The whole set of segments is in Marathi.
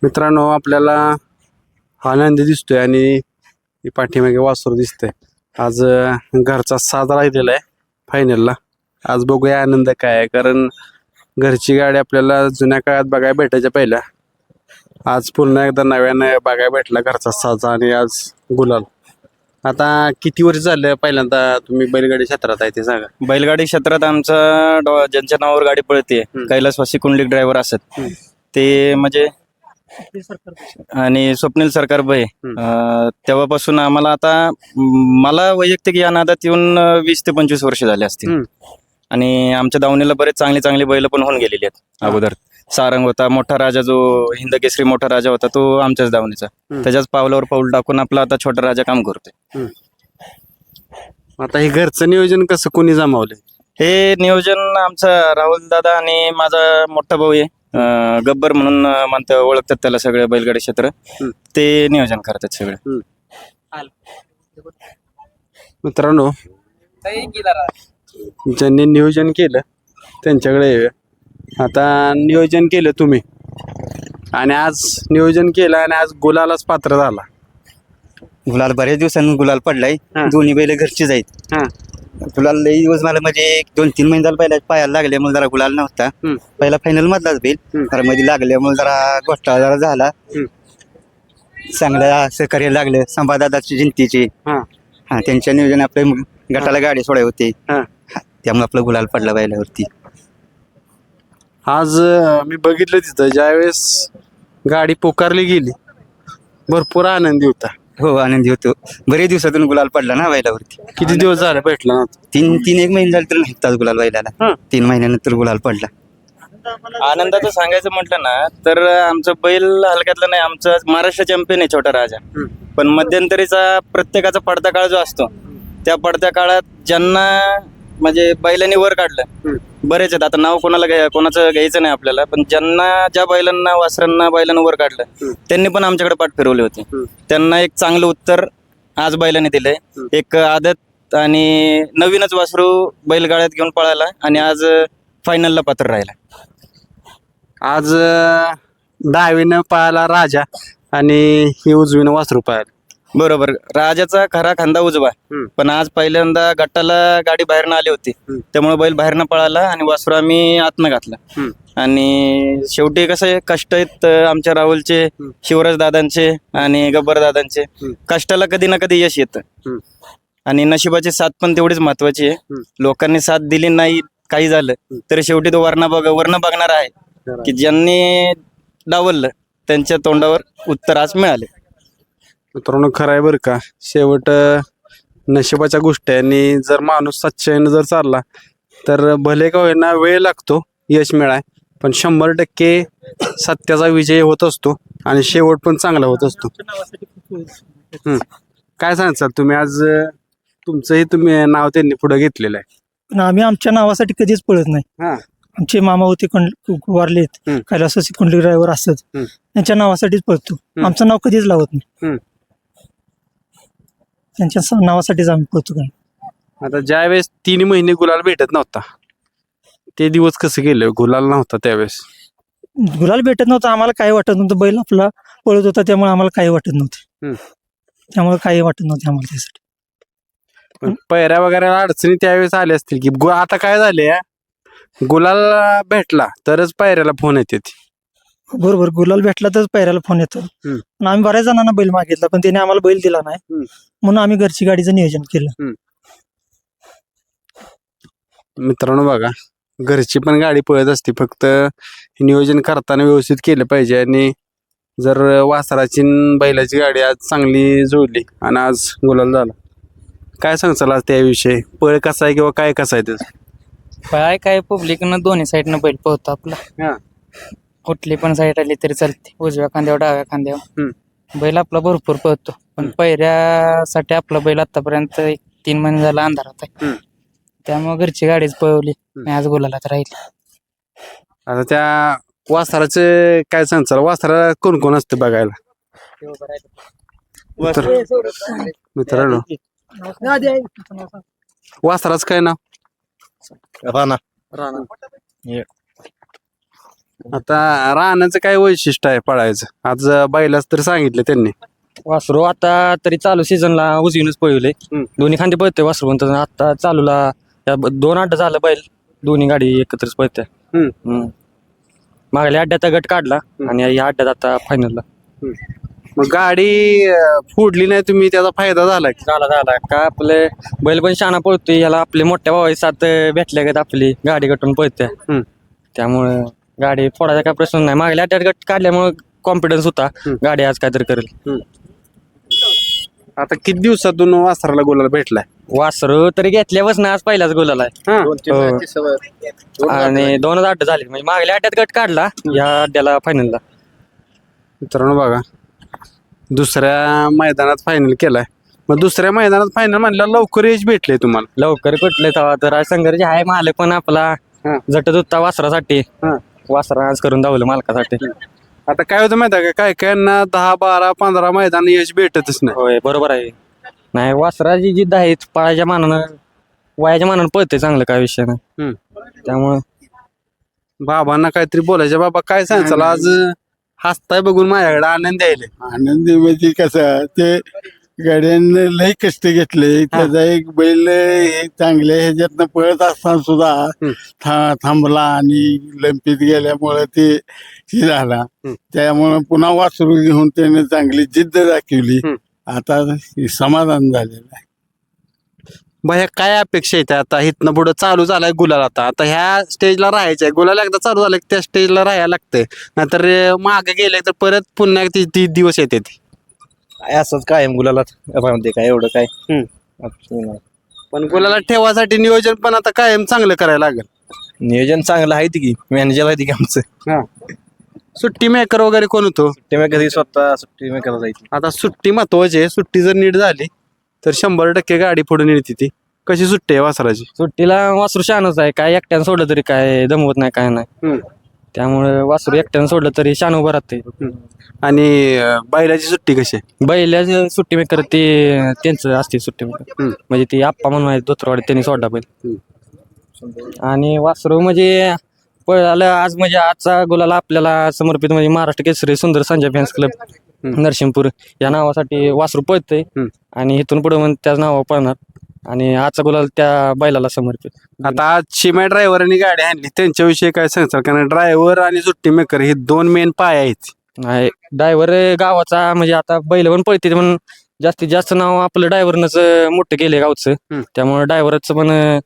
मित्रांनो, आपल्याला आनंद दिसतोय आणि पाठीमागे वासरू दिसतंय. आज घरचा साज राहिलेला आहे फायनलला. आज बघूया आनंद काय आहे, कारण घरची गाडी आपल्याला जुन्या काळात बघायला भेटायच्या पहिल्या. आज पुन्हा एकदा नव्यानं बघायला भेटला घरचा साज आणि आज गुलाल. आता किती वर्ष झालं पहिल्यांदा तुम्ही बैलगाडी क्षेत्रात आहे ते सांगा. बैलगाडी क्षेत्रात आमचा ज्यांच्या नावावर गाडी पळते कैलासवासी कुंडलिक ड्रायव्हर असत ते म्हणजे आणि स्वप्नील सरकार भाई तेव्हापासून आम्हाला आता मला वैयक्तिक या नादात येऊन 20 ते 25 वर्ष झाले असतील. आणि आमच्या दावणीला बरेच चांगली चांगली बैल पण होऊन गेलेली आहेत. अगोदर सारंग होता, मोठा राजा जो हिंद केसरी मोठा राजा होता तो आमच्याच दावणीचा. त्याच्याच पावलावर पाऊल टाकून आपला आता छोटा राजा काम करतोय. आता हे घरचं नियोजन कसं कोणी जमावलंय? हे नियोजन आमचा राहुल दादा आणि माझा मोठा भाऊ आहे गब्बर म्हणून म्हणतात, ओळखतात त्याला सगळे बैलगाडी क्षेत्र. ते नियोजन करतात सगळे. मित्रांनो, ज्यांनी नियोजन केलं त्यांच्याकडे येऊया. आता नियोजन केलं तुम्ही आणि आज नियोजन केलं आणि आज गुलालाच पात्र झाला. गुलाल बऱ्याच दिवसांनी गुलाल पडलाय. दोन्ही बैल घरचीच आहेत. गुलाल लई दिवस मला म्हणजे 2-3 महिने झाले पहिला पायाला लागल्यामुळे जरा गुलाल नव्हता. पहिला फायनल मधलाच बैल जरा मध्ये लागल्यामुळे जरा घोटाळा जरा झाला. चांगलं सहकार्य लागलं संभादादाची जिंतीची. त्यांच्या नियोजन आपल्या गटाला गाडी सोडाय होती त्यामुळे आपला गुलाल पडला बैलावरती. आज मी बघितलं तिथं ज्यावेळेस गाडी पुकारली गेली भरपूर आनंदी होता. हो आनंदी होतो. बरेच दिवसातून गुलाल पडला ना बैलावरती. किती दिवस झाले भेटला ना? 3 महिने झाले तर नाही गुलाल बैलाला. 3 महिन्यानंतर गुलाल पडला. आनंदाचं सांगायचं म्हटलं ना तर आमचं बैल हलक्यातलं नाही. आमचं महाराष्ट्र चॅम्पियन आहे छोटा राजा. पण मध्यंतरीचा प्रत्येकाचा पडता काळ जो असतो त्या पडत्या काळात ज्यांना म्हणजे बैलांनी वर काढलं बरेच आहेत. आता नाव कोणाचं घ्यायचं नाही आपल्याला, पण ज्यांना ज्या बैलांना वासरांना बैलांना वर काढलं त्यांनी पण आमच्याकडे पाठ फिरवले होते. त्यांना एक चांगलं उत्तर आज बैलांनी दिलंय. एक आदत आणि नवीनच वासरू बैलगाड्यात घेऊन पळाला आणि आज फायनलला पात्र राहिला. आज डावीनं पाहायला राजा आणि ही उजवीनं वासरू पाहायला. बरोबर, राजाचा खरा खांदा उजवा. पण आज पहिल्यांदा गटाला गाडी बाहेरनं आली होती त्यामुळे बैल बाहेरनं पळाला आणि वासरू आम्ही आतनं घातला. आणि शेवटी कसं आहे, कष्ट आहेत आमच्या राहुलचे, शिवराज दादांचे आणि गब्बर दादांचे. कष्टाला कधी ना कधी यश येतं आणि नशिबाची साथ पण तेवढीच महत्वाची आहे. लोकांनी साथ दिली नाही काही झालं तरी शेवटी तो वर्ण बघणार आहे की ज्यांनी डावललं त्यांच्या तोंडावर उत्तर आज मिळाले. मित्रांनो, खरं आहे बरं का, शेवट नशिबाच्या गोष्टी आहे. आणि जर माणूस सच्चाईनं जर चालला तर भले का होईना वेळ लागतो यश मिळाय, पण 100% सत्याचा विजय होत असतो आणि शेवट पण चांगला होत असतो. काय सांगाल तुम्ही? आज तुमचंही तुम्ही नाव त्यांनी पुढे घेतलेलं आहे. पण आम्ही आमच्या नावासाठी कधीच पळत नाही. आमचे मामा होते वारलेत, कैलासवासी कुंडलिक ड्रायव्हर असत, त्यांच्या नावासाठीच पळतो. आमचं नाव कधीच लावत नाही. त्यांच्या नावासाठीच आम्ही पळतो. आता ज्या वेळेस 3 महिने गुलाल भेटत नव्हता ते दिवस कसं गेले? गुलाल नव्हता त्यावेळेस. गुलाल भेटत नव्हतं, आम्हाला काही वाटत नव्हतं. बैल आपला पळत होता त्यामुळे आम्हाला काही वाटत नव्हते. त्यामुळे काही वाटत नव्हते आम्हाला त्यासाठी. पैऱ्या वगैरे अडचणी त्यावेळेस आल्या असतील की आता काय झाले, गुलाल भेटला तरच पायऱ्याला फोन येते. बरोबर, गुलाल भेटला तर पैऱ्याला फोन येतो. पण आम्ही बऱ्याच जणांना बैल मागितला पण त्याने आम्हाला बैल दिला नाही, म्हणून आम्ही घरची गाडीचं नियोजन केलं. मित्रांनो बघा, घरची पण गाडी पळत असते, फक्त नियोजन करताना व्यवस्थित केलं पाहिजे. आणि जर वासराची बैलाची गाडी आज चांगली जुळली आणि आज गुलाल झाला, काय सांगचाल आज त्याविषयी? पळ कसा आहे किंवा काय कसा आहे त्याचं? पळाय काय पब्लिकनं दोन्ही साईडनं बैल पळतो आपला. कुठली पण साईड आली तरी चालते, उजव्या खांद्यावर डाव्या खांद्यावर बैल आपला भरपूर पळतो. पण पहिऱ्यासाठी आपला बैल आतापर्यंत 3 महिने झाला अंधारात आहे, त्यामुळे घरची गाडीच पळवली आणि आज गुलालात राहिली. आता त्या वासराचे काय सांगचाल? वासरा कोण कोण असते बघायला? मित्रांनो, वासराच काय नाव? राणा. आता राहण्याचं काय वैशिष्ट्य आहे पळायचं आज बैलाच तर सांगितलं त्यांनी. वासरू आता तरी चालू सीझनला उजवीनच पळवले. दोन्ही खांदे पळतोय वासरू पण तसं आता चालूला 2 अड्डा झालं बैल दोन्ही गाडी एकत्रच पळते. मागल्या अड्ड्यात गट काढला आणि या अड्ड्यात आता फायनलला मग गाडी फोडली नाही तुम्ही त्याचा फायदा झाला की? झाला का आपले बैल पण शाणा पळतोय याला आपले मोठ्या भावाची साथ भेटल्या गत आपली गाडी गटून पळते. त्यामुळे गाडी फोडायचा काय प्रश्न नाही. मागल्या अड्ड्यात गट काढल्यामुळे कॉन्फिडन्स होता गाडी आज काहीतरी करेल. आता किती दिवसातून वासराला गोलाला भेटलाय? वासरू तरी घेतल्यापासून आज पहिलाच गोलाला आहे. आणि 2 अड्डे झाले म्हणजे मागल्या अड्ड्यात गट काढला या अड्ड्याला फायनलला. मित्रांनो बघा दुसऱ्या मैदानात फायनल केलाय. मग दुसऱ्या मैदानात फायनल म्हणलं लवकर यश भेटले तुम्हाला? लवकर कुठले तेव्हा तर आज संघर्ष आहे मालक पण आपला झटत होता वासरासाठी. वासरा आज करून दावलं मालकासाठी. आता काय होतं माहिती आहे का काय कायांना 10, 12, 15 मैदान यश भेटतच नाही. होय बरोबर आहे. नाही वासराची जिद्द आहे पळायच्या मानानं वयाच्या मानानं पळते चांगलं काय विषय नाही. त्यामुळं बाबांना काहीतरी बोलायचं. बाबा काय सांगाल आज हसताय बघून माझ्याकडे आनंद यायले. आनंदी म्हणजे कसं ते गाड्यानं लय कष्ट घेतले. त्याचा एक बैल हे चांगल्या ह्याच्यातनं पळत असताना सुद्धा थांबला आणि लंपीत गेल्यामुळे ते हे झाला. त्यामुळे पुन्हा वासरू घेऊन त्याने चांगली जिद्द दाखवली. आता समाधान झालेलं आहे. भैया काय अपेक्षा येते आता इथनं पुढे चालू झालाय गुलाल. आता आता ह्या स्टेजला राहायचंय. गुलाल एकदा चालू झालं की त्या स्टेजला राहायला लागतंय. नाहीतर मागे गेले तर परत पुन्हा ती दिवस येते. काय असंच कायम गुलाला काय एवढं काय पण गुलाला ठेवासाठी नियोजन पण आता कायम चांगलं करायला लागेल. नियोजन चांगलं आहे की मॅनेजर आहे की आमचं. सुट्टी मेकर वगैरे कोण होतो? सुट्टी मी कधी स्वतः सुट्टी मी करत जायची. आता सुट्टी महत्वाची आहे. सुट्टी जर नीट झाली तर 100% गाडी पुढे नेते ती. कशी सुट्टी आहे वासराची? सुट्टीला वासरू शानच आहे. काय एकट्यानं सोडलं तरी काय दमवत नाही काय नाही. त्यामुळे वासरू एकट्यानं सोडलं तरी शान उभं राहते. आणि बैलाची सुट्टी कशी आहे? बैलाची सुट्टी मेकर ते त्यांचं असते सुट्टी मेकर म्हणजे ती आप्पा म्हणून आहे धोत्रवाडी त्यांनी सोडला बैल. आणि वासरू म्हणजे पळालं आज म्हणजे आजचा गुलाला आपल्याला समर्पित म्हणजे महाराष्ट्र केसरी सुंदर संजय फॅन्स क्लब नरसिंहपूर या नावासाठी वासरू पळतंय. आणि इथून पुढे मग त्याच नावावर पळणार आणि आजचा गुलाल त्या बैलाला समर्पित. आता आज शिमाय ड्रायव्हरांनी गाडी आणली त्यांच्याविषयी काय सांगताल? कारण ड्रायव्हर आणि सुट्टी मेकर हे 2 मेन पाय आहेत. नाही ड्रायव्हर गावाचा म्हणजे आता बैल पण पळते पण जास्तीत जास्त नाव आपलं ड्रायव्हरनंच मोठं केलंय गावचं. त्यामुळे ड्रायव्हरचं पण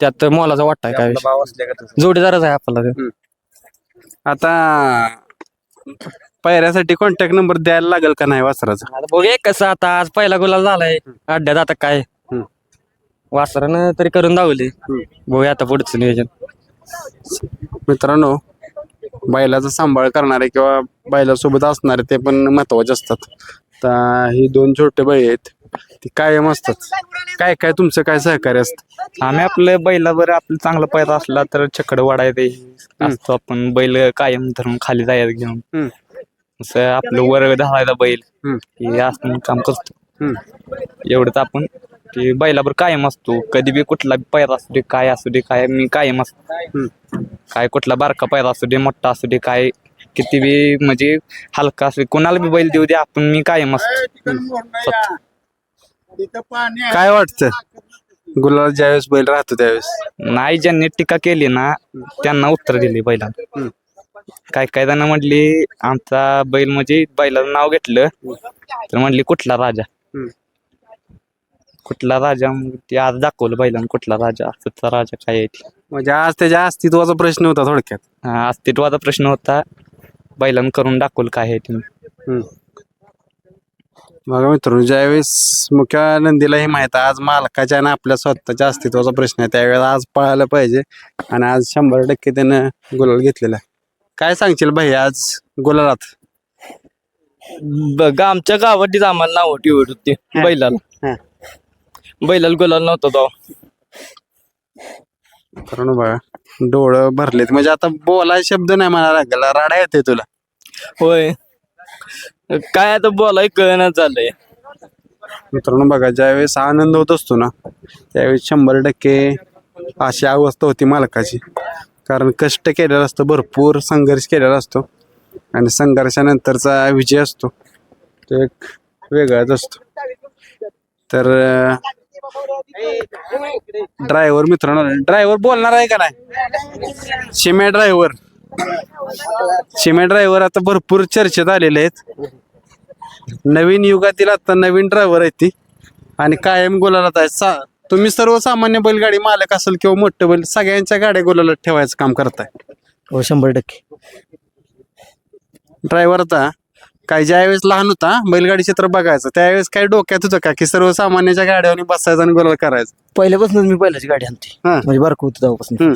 त्यात मोलाचा वाटत काय जोडीदारच आहे आपल्याला. आता पायऱ्यासाठी कॉन्टॅक्ट नंबर द्यायला लागेल का नाही वासराचा? आता बघूया कसं आता आज पहिला गुलाल झालाय अड्ड्यात. आता काय वासरानं तरी करून दावले. बघूया आता पुढचं नियोजन. मित्रांनो बैलाचा सांभाळ करणारे किंवा बैलासोबत असणारे ते पण महत्वाचे असतात. तर ही 2 छोटे बैल आहेत ती कायम असतात. काय काय तुमचं काय सहकार्य असतं? आम्ही आपल्या बैलावर आपलं चांगला पैदा असला तर छकड वाढायचे असतो. आपण बैल कायम धरून खाली जायला घेऊन असं आपलं वर धरायला बैल हे असं काम करतो. एवढंच आपण ते बैलावर कायम असतो. कधी बी कुठला पैरा असू दे काय असू दे काय मी कायम असतो. काय कुठला बारका पैरा असू दे मोठा असू दे काय किती बी म्हणजे हलका असू दे कोणाला बी बैल देऊ दे आपण मी कायम असतो. काय वाटतं गुलाल ज्यावेळेस बैल राहतो त्यावेळेस? नाही ज्यांनी टीका केली ना त्यांना उत्तर दिली बैलाला. काय काय जण म्हटली आमचा बैल म्हणजे बैलाचं नाव घेतलं तर म्हटली कुठला राजा कुठला राजा. मग ते आज दाखवलं बैलानं कुठला राजा असचा राजा काय आहे ते. म्हणजे आज त्याच्या अस्तित्वाचा प्रश्न होता थोडक्यात. अस्तित्वाचा प्रश्न होता. बैलानं करून दाखवलं काय आहे ते. बघा मित्रांनो ज्यावेळेस मुख्य नंदीला हे माहित आहे आज मालकाच्या आणि आपल्या स्वतःच्या अस्तित्वाचा प्रश्न आहे त्यावेळेस आज पळायला पाहिजे. आणि आज 100% त्यानं गुलाल घेतलेला आहे. काय सांगशील भाई आज गुलालात? बघा आमच्या गावातच आम्हाला नाव ठेवत होते बैलाला. बैलाला गुलाल नव्हता तो. कारण बघा डोळं भरलेत म्हणजे आता बोलाय शब्द नाही म्हणायला लागला. राडा येते तुला? होय काय आता बोलाय कळण्यात झालंय. मित्रांनो बघा ज्यावेळेस आनंद होत असतो ना त्यावेळेस 100% अशी अवस्था होती मालकाची. कारण कष्ट केलेला असतं, भरपूर संघर्ष केलेला असतो आणि संघर्षानंतरचा विजय असतो तो एक वेगळाच असतो. तर ड्रायव्हर मित्रांनो, ड्रायव्हर बोलणार आहे का नाही? शिम्या ड्रायव्हर आता भरपूर चर्चेत आलेले आहेत. नवीन युगातील आता नवीन ड्रायव्हर आहेत ती आणि कायम गुलालात आहे. तुम्ही सर्वसामान्य बैलगाडी मालक असेल किंवा मोठं बैल, सगळ्यांच्या गाड्या गुलालात ठेवायचं काम करताय. हो 100%. ड्रायव्हर आता काय ज्यावेळेस लहान होता बैलगाडी चित्र बघायचं त्यावेळेस काय डोक्यात होतं का की सर्वसामान्याच्या गाड्यावर बसायचं आणि गुलाल करायचं? पहिल्यापासून मी पहिल्याची गाडी आणते हा. म्हणजे बारकं होतं तेव्हापासून. हम्म.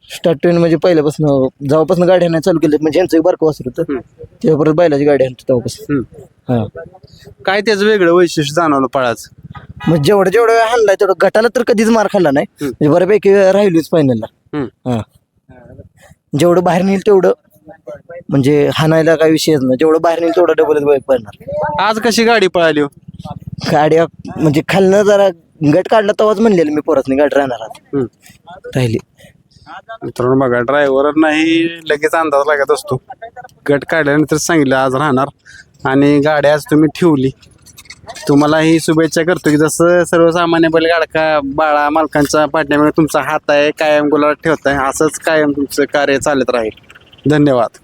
स्टार्टिंग म्हणजे पहिल्यापासून जेव्हापासून गाडी आणायला चालू केली म्हणजे यांचं बारकं वासर होतं तेव्हा परत बैलाची गाडी आणतो तेव्हापासून. हा काय त्याचं वेगळं वैशिष्ट्य जाणवलं पळाचं? मग जेवढं हाणलाय तेवढं गटाला तर कधीच मार खाल्ला नाही म्हणजे बऱ्यापैकी राहिलीच फायनलला. हा जेवढं बाहेर नेईल तेवढं म्हणजे हाणायला काही विषयच नाही, जेवढं बाहेर नेईल तेवढं डबल पडणार. आज कशी गाडी पळाली हो? गाडी म्हणजे खालनं जरा गट काढला तेव्हाच म्हणलेलं मी परत नाही गाडी राहणार आता. राहिली मित्रांनो बघा, ड्रायव्हर नाही लगेच अंदाज लागत असतो. गट काढल्यानंतर सांगितलं आज राहणार आणि गाडी आज तुम्ही ठेवली. तुम्हाला ही शुभेच्छा करतो की जसं सर्वसामान्य बैलगाडा बाळा मालकांच्या पाठीमागे तुमचा हात आहे, कायम गुलाल ठेवताय, असंच कायम तुमचं कार्य चालत राहील. धन्यवाद.